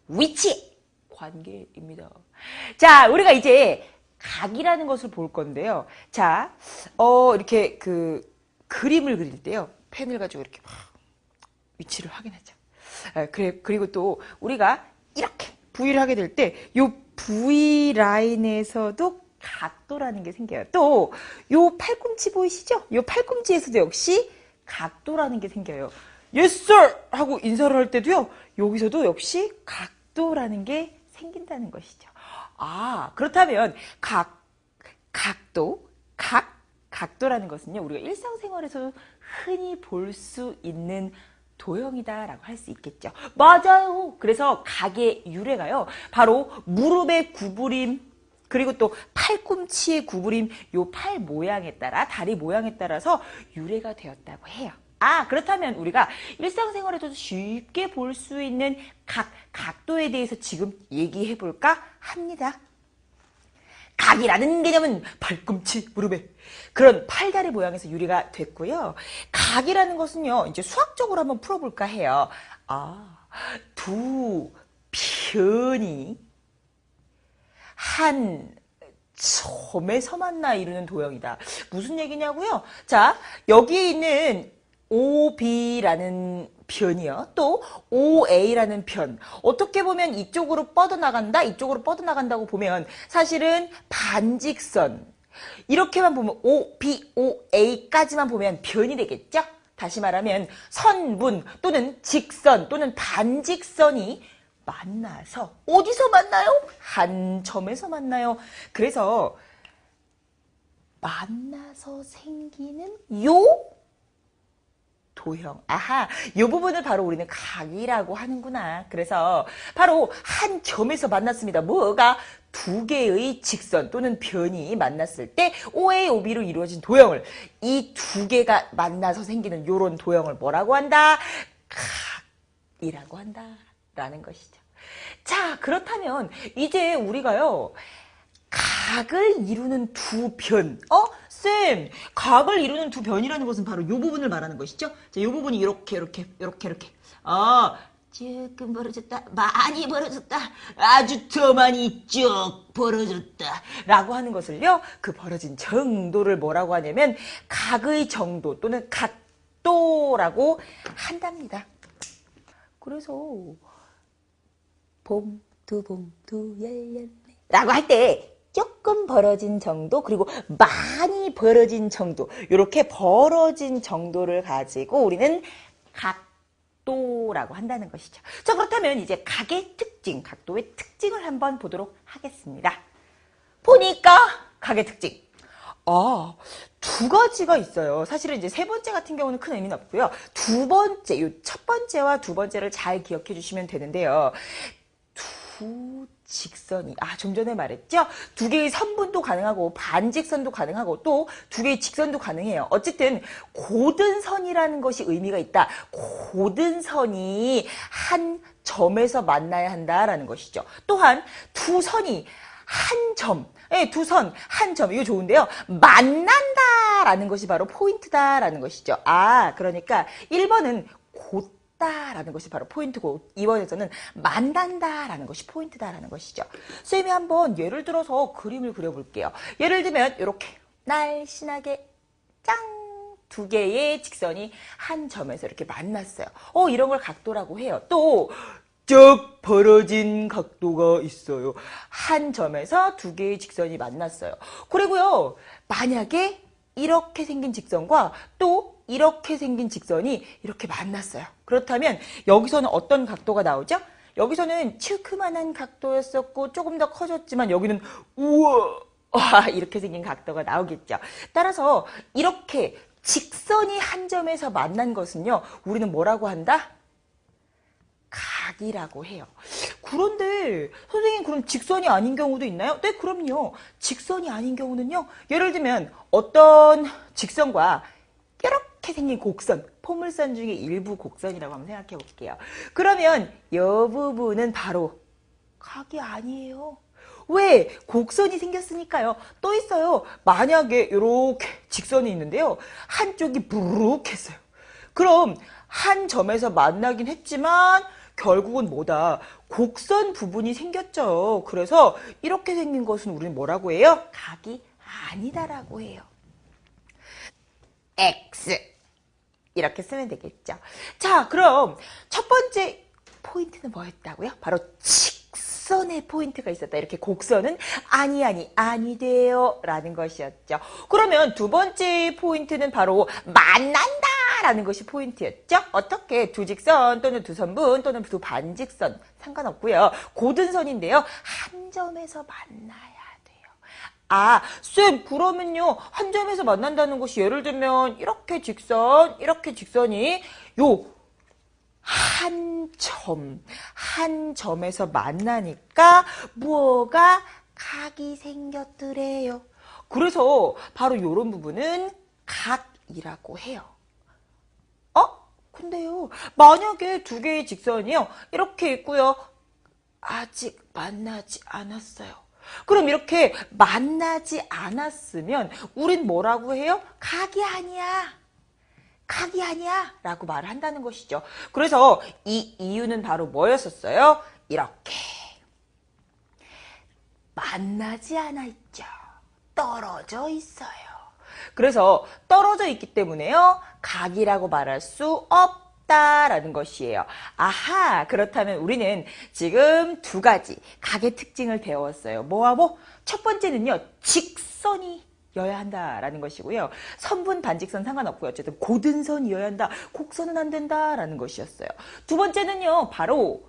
위치 관계입니다. 자, 우리가 이제 각이라는 것을 볼 건데요. 자, 이렇게 그림을 그릴 때요. 펜을 가지고 이렇게 막 위치를 확인하죠. 그리고 또 우리가 이렇게 V를 하게 될 때 요 V 라인에서도 각도라는 게 생겨요. 또 요 팔꿈치 보이시죠? 요 팔꿈치에서도 역시 각도라는 게 생겨요. Yes, sir! 하고 인사를 할 때도요. 여기서도 역시 각도라는 게 생긴다는 것이죠. 아, 그렇다면 각도라는 것은요. 우리가 일상생활에서도 흔히 볼 수 있는 도형이다라고 할 수 있겠죠. 맞아요. 그래서 각의 유래가요. 바로 무릎의 구부림, 그리고 또 팔꿈치의 구부림, 요 팔 모양에 따라, 다리 모양에 따라서 유래가 되었다고 해요. 아, 그렇다면 우리가 일상생활에서도 쉽게 볼 수 있는 각도에 대해서 지금 얘기해 볼까 합니다. 각이라는 개념은 팔꿈치, 무릎에 그런 팔다리 모양에서 유래가 됐고요. 각이라는 것은요, 이제 수학적으로 한번 풀어볼까 해요. 아, 두 편이 한 점에서 만나 이루는 도형이다. 무슨 얘기냐고요? 자, 여기 있는 OB라는 편이요. 또 OA라는 편. 어떻게 보면 이쪽으로 뻗어나간다, 이쪽으로 뻗어나간다고 보면 사실은 반직선. 이렇게만 보면 OBOA까지만 보면 변이 되겠죠? 다시 말하면 선분 또는 직선 또는 반직선이 만나서 어디서 만나요? 한 점에서 만나요. 그래서 만나서 생기는 요 도형. 아하, 이 부분을 바로 우리는 각이라고 하는구나. 그래서 바로 한 점에서 만났습니다. 뭐가? 두 개의 직선 또는 변이 만났을 때 OA, OB로 이루어진 도형을 이 두 개가 만나서 생기는 요런 도형을 뭐라고 한다? 각이라고 한다라는 것이죠. 자, 그렇다면 이제 우리가요. 각을 이루는 두 변. 쌤, 각을 이루는 두 변이라는 것은 바로 이 부분을 말하는 것이죠. 자, 이 부분이 이렇게. 조금 벌어졌다. 많이 벌어졌다. 아주 더 많이 쭉 벌어졌다. 라고 하는 것을요. 그 벌어진 정도를 뭐라고 하냐면 각의 정도 또는 각도라고 한답니다. 그래서 봉투 열렸네. 라고 할 때 조금 벌어진 정도 그리고 많이 벌어진 정도 이렇게 벌어진 정도를 가지고 우리는 각도라고 한다는 것이죠. 자, 그렇다면 이제 각의 특징, 각도의 특징을 한번 보도록 하겠습니다. 보니까 각의 특징. 두 가지가 있어요. 사실은 이제 세 번째 같은 경우는 큰 의미는 없고요. 두 번째, 요 첫 번째와 두 번째를 잘 기억해 주시면 되는데요. 두 직선이, 좀 전에 말했죠? 두 개의 선분도 가능하고 반직선도 가능하고 또 두 개의 직선도 가능해요. 어쨌든 고든선이라는 것이 의미가 있다. 고든선이 한 점에서 만나야 한다라는 것이죠. 또한 두 선이 한 점, 두 선, 한 점, 이거 좋은데요. 만난다라는 것이 바로 포인트다라는 것이죠. 그러니까 1번은 라는 것이 바로 포인트고 2번에서는 만난다라는 것이 포인트다라는 것이죠. 쌤이 한번 예를 들어서 그림을 그려볼게요. 예를 들면 이렇게 날씬하게 짱! 두 개의 직선이 한 점에서 이렇게 만났어요. 이런 걸 각도라고 해요. 또 쭉 벌어진 각도가 있어요. 한 점에서 두 개의 직선이 만났어요. 그리고요, 만약에 이렇게 생긴 직선과 또 이렇게 생긴 직선이 이렇게 만났어요. 그렇다면 여기서는 어떤 각도가 나오죠? 여기서는 츠크만한 각도였었고 조금 더 커졌지만 여기는 우와 이렇게 생긴 각도가 나오겠죠. 따라서 이렇게 직선이 한 점에서 만난 것은요. 우리는 뭐라고 한다? 각이라고 해요. 그런데 선생님 그럼 직선이 아닌 경우도 있나요? 네, 그럼요. 직선이 아닌 경우는요. 예를 들면 어떤 직선과 이렇게 생긴 곡선, 포물선 중에 일부 곡선이라고 한번 생각해 볼게요. 그러면 이 부분은 바로 각이 아니에요. 왜? 곡선이 생겼으니까요. 또 있어요. 만약에 이렇게 직선이 있는데요. 한쪽이 부룩 했어요. 그럼 한 점에서 만나긴 했지만 결국은 뭐다? 곡선 부분이 생겼죠. 그래서 이렇게 생긴 것은 우리는 뭐라고 해요? 각이 아니다라고 해요. X. 이렇게 쓰면 되겠죠. 자, 그럼 첫 번째 포인트는 뭐였다고요? 바로 직선의 포인트가 있었다. 이렇게 곡선은 아니 돼요 라는 것이었죠. 그러면 두 번째 포인트는 바로 만난다 라는 것이 포인트였죠. 어떻게? 두 직선 또는 두 선분 또는 두 반직선 상관없고요. 고등선인데요. 한 점에서 만나야 돼요. 아, 쌤, 그러면요, 한 점에서 만난다는 것이 예를 들면, 이렇게 직선이, 한 점에서 만나니까, 뭐가 각이 생겼더래요. 그래서, 바로 요런 부분은 각이라고 해요. 근데요, 만약에 두 개의 직선이요, 이렇게 있고요, 아직 만나지 않았어요. 그럼 이렇게 만나지 않았으면 우린 뭐라고 해요? 각이 아니야 라고 말을 한다는 것이죠. 그래서 이 이유는 바로 뭐였었어요? 이렇게 만나지 않아 있죠. 떨어져 있어요. 그래서 떨어져 있기 때문에요, 각이라고 말할 수 없다라는 것이에요. 아하, 그렇다면 우리는 지금 두 가지 각의 특징을 배웠어요. 뭐와 뭐? 첫 번째는요, 직선이어야 한다라는 것이고요. 선분, 반직선 상관없고요. 어쨌든 고등선이어야 한다, 곡선은 안 된다라는 것이었어요. 두 번째는요, 바로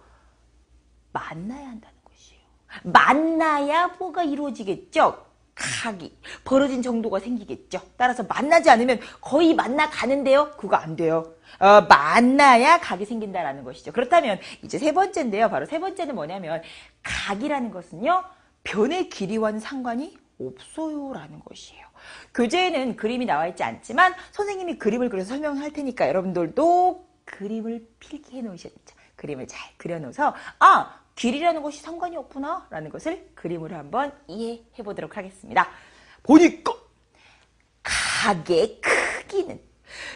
만나야 한다는 것이에요. 만나야 뭐가 이루어지겠죠? 각이 벌어진 정도가 생기겠죠. 따라서 만나지 않으면 거의 만나가는데요, 그거 안 돼요. 만나야 각이 생긴다라는 것이죠. 그렇다면 이제 세 번째인데요. 바로 세 번째는 뭐냐면, 각이라는 것은요, 변의 길이와는 상관이 없어요 라는 것이에요. 교재에는 그림이 나와 있지 않지만 선생님이 그림을 그려서 설명할 테니까 여러분들도 그림을 필기해 놓으셨죠. 그림을 잘 그려놓아서 길이라는 것이 상관이 없구나 라는 것을 그림으로 한번 이해해 보도록 하겠습니다. 보니까 각의 크기는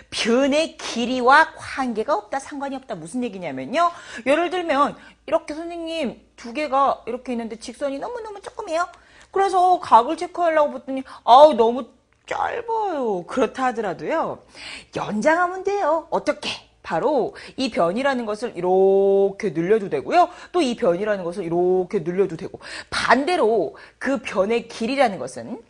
변의 길이와 관계가 없다, 상관이 없다. 무슨 얘기냐면요, 예를 들면 이렇게 선생님 두 개가 이렇게 있는데 직선이 너무너무 조금이에요. 그래서 각을 체크하려고 봤더니 너무 짧아요. 그렇다 하더라도요, 연장하면 돼요. 어떻게? 바로 이 변이라는 것을 이렇게 늘려도 되고요. 또 이 변이라는 것을 이렇게 늘려도 되고, 반대로 그 변의 길이라는 것은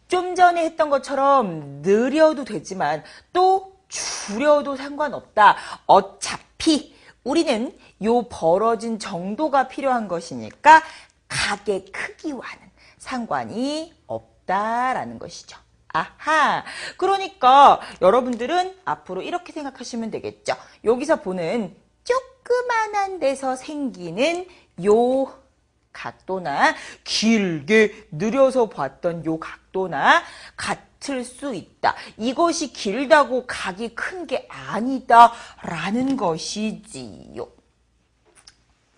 좀 전에 했던 것처럼 느려도 되지만 또 줄여도 상관없다. 어차피 우리는 요 벌어진 정도가 필요한 것이니까 각의 크기와는 상관이 없다라는 것이죠. 아하, 그러니까 여러분들은 앞으로 이렇게 생각하시면 되겠죠. 여기서 보는 조그만한 데서 생기는 요 각도나 길게 느려서 봤던 요 각도나 같을 수 있다. 이것이 길다고 각이 큰 게 아니다 라는 것이지요.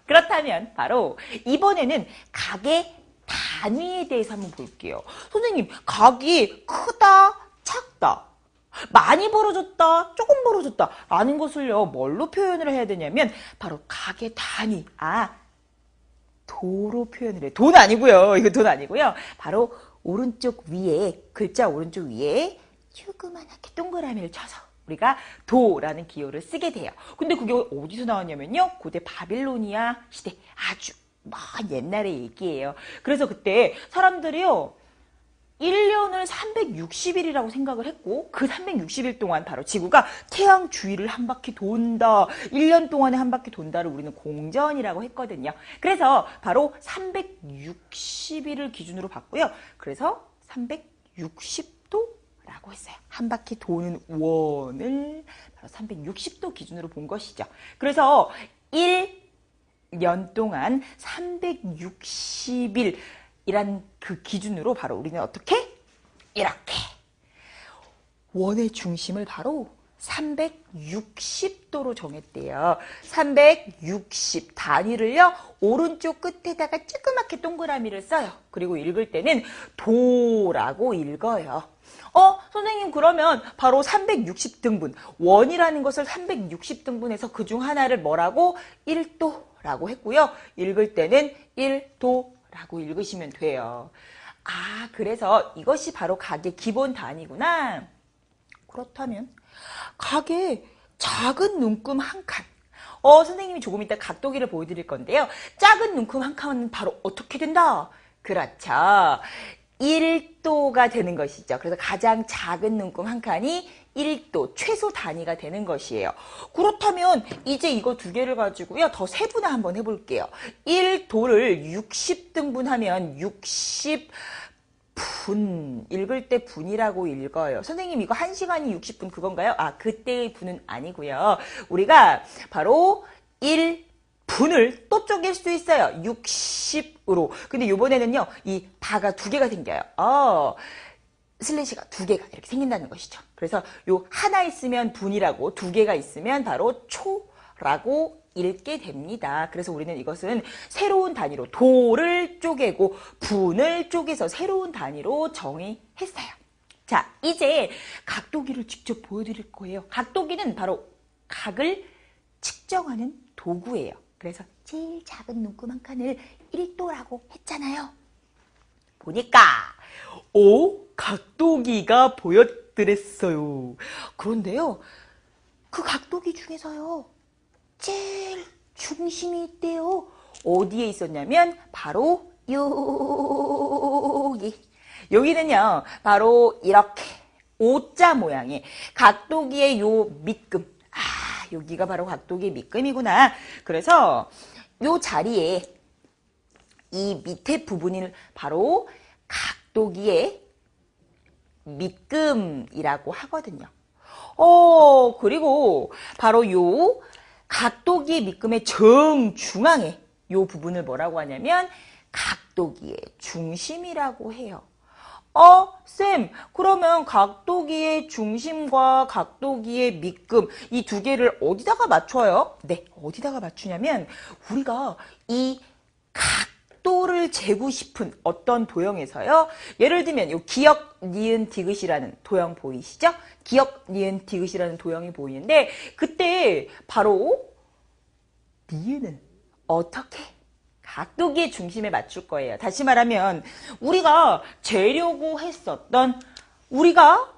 그렇다면 바로 이번에는 각의 단위에 대해서 한번 볼게요. 선생님, 각이 크다, 작다, 많이 벌어졌다, 조금 벌어졌다 라는 것을요, 뭘로 표현을 해야 되냐면 바로 각의 단위, 도로 표현을 해요. 돈 아니고요. 이거 돈 아니고요. 바로 오른쪽 위에, 글자 오른쪽 위에 조그만하게 동그라미를 쳐서 우리가 도라는 기호를 쓰게 돼요. 근데 그게 어디서 나왔냐면요, 고대 바빌로니아 시대, 아주 먼 옛날의 얘기예요. 그래서 그때 사람들이요, 1년을 360일이라고 생각을 했고, 그 360일 동안 바로 지구가 태양 주위를 한 바퀴 돈다, 1년 동안에 한 바퀴 돈다를 우리는 공전이라고 했거든요. 그래서 바로 360일을 기준으로 봤고요. 그래서 360도라고 했어요. 한 바퀴 도는 원을 바로 360도 기준으로 본 것이죠. 그래서 1년 동안 360일 이란 그 기준으로 바로 우리는 어떻게? 이렇게 원의 중심을 바로 360도로 정했대요. 360 단위를요, 오른쪽 끝에다가 조그맣게 동그라미를 써요. 그리고 읽을 때는 도라고 읽어요. 선생님 그러면 바로 360등분, 원이라는 것을 360등분해서 그중 하나를 뭐라고? 1도라고 했고요. 읽을 때는 1도라고 읽으시면 돼요. 아, 그래서 이것이 바로 각의 기본 단위구나. 그렇다면 각의 작은 눈금 한 칸. 선생님이 조금 이따 각도기를 보여드릴 건데요. 작은 눈금 한 칸은 바로 어떻게 된다? 그렇죠. 1도가 되는 것이죠. 그래서 가장 작은 눈금 한 칸이 1도, 최소 단위가 되는 것이에요. 그렇다면 이제 이거 두 개를 가지고요. 더 세분화 한번 해볼게요. 1도를 60등분하면 60분, 읽을 때 분이라고 읽어요. 선생님 이거 1시간이 60분 그건가요? 아, 그때의 분은 아니고요. 우리가 바로 1분을 또 쪼갤 수 있어요. 60으로. 근데 요번에는요, 이 바가 두 개가 생겨요. 슬래시가 두 개가 이렇게 생긴다는 것이죠. 그래서 요 하나 있으면 분이라고, 두 개가 있으면 바로 초라고 읽게 됩니다. 그래서 우리는 이것은 새로운 단위로 도를 쪼개고 분을 쪼개서 새로운 단위로 정의했어요. 자, 이제 각도기를 직접 보여드릴 거예요. 각도기는 바로 각을 측정하는 도구예요. 그래서 제일 작은 눈금 한 칸을 1도라고 했잖아요. 보니까 각도기가 보여드렸어요. 그런데요, 그 각도기 중에서요, 제일 중심이 있대요. 어디에 있었냐면 바로 여기. 여기는요, 바로 이렇게 O자 모양의 각도기의 요 밑금. 여기가 바로 각도기의 밑금이구나. 그래서 요 자리에 이 밑에 부분이 바로 각도기의 밑금이라고 하거든요. 그리고 바로 요 각도기의 밑금의 정중앙에 요 부분을 뭐라고 하냐면 각도기의 중심이라고 해요. 쌤, 그러면 각도기의 중심과 각도기의 밑금 이 두 개를 어디다가 맞춰요? 네, 어디다가 맞추냐면 우리가 이 각도를 재고 싶은 어떤 도형에서요. 예를 들면 요 기역, 니은, 디귿이라는 도형 보이시죠? 기역, 니은, 디귿이라는 도형이 보이는데 그때 바로 니은은 어떻게? 각도기의 중심에 맞출 거예요. 다시 말하면 우리가 재려고 했었던, 우리가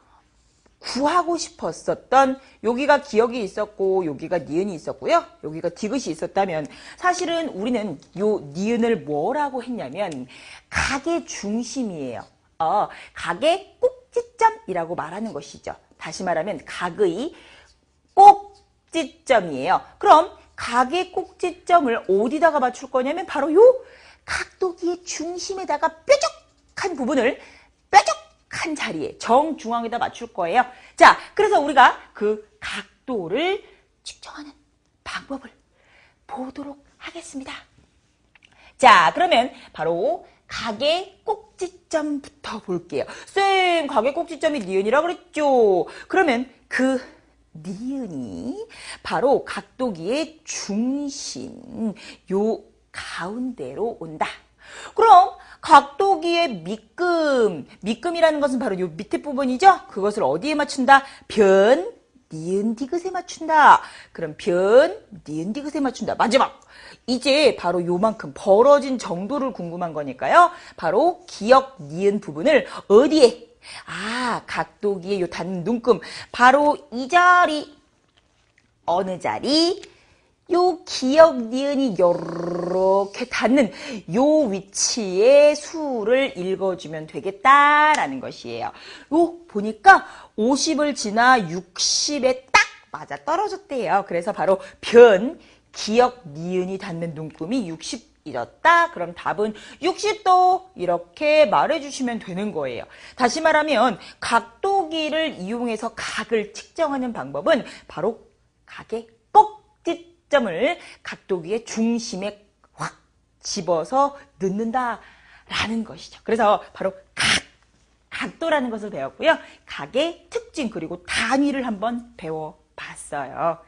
구하고 싶었었던, 여기가 기역이 있었고 여기가 니은이 있었고요. 여기가 디귿이 있었다면 사실은 우리는 요 니은을 뭐라고 했냐면 각의 중심이에요. 각의 꼭지점이라고 말하는 것이죠. 다시 말하면 각의 꼭지점이에요. 그럼 각의 꼭지점을 어디다가 맞출 거냐면 바로 요 각도기의 중심에다가 뾰족한 부분을 뾰족한 자리에 정중앙에다 맞출 거예요. 자, 그래서 우리가 그 각도를 측정하는 방법을 보도록 하겠습니다. 자, 그러면 바로 각의 꼭지점부터 볼게요. 쌤, 각의 꼭지점이 니은이라고 그랬죠? 그러면 그 니은이 바로 각도기의 중심, 요 가운데로 온다. 그럼 각도기의 밑금이라는 것은 바로 요 밑에 부분이죠? 그것을 어디에 맞춘다? 변, 니은, 디귿에 맞춘다. 그럼 변, 니은, 디귿에 맞춘다. 마지막! 이제 바로 요만큼 벌어진 정도를 궁금한 거니까요. 바로 기역, 니은 부분을 어디에? 각도기의 요 닿는 눈금. 바로 이 자리. 어느 자리? 요 기역, 니은이 요렇게 닿는 요 위치의 수를 읽어주면 되겠다라는 것이에요. 요 보니까 50을 지나 60에 딱 맞아 떨어졌대요. 그래서 바로 변, 기역, 니은이 닿는 눈금이 60이었다. 그럼 답은 60도 이렇게 말해주시면 되는 거예요. 다시 말하면 각도기를 이용해서 각을 측정하는 방법은 바로 각의 꼭지점을 각도기의 중심에 확 집어서 넣는다라는 것이죠. 그래서 바로 각도라는 것을 배웠고요. 각의 특징 그리고 단위를 한번 배워봤어요.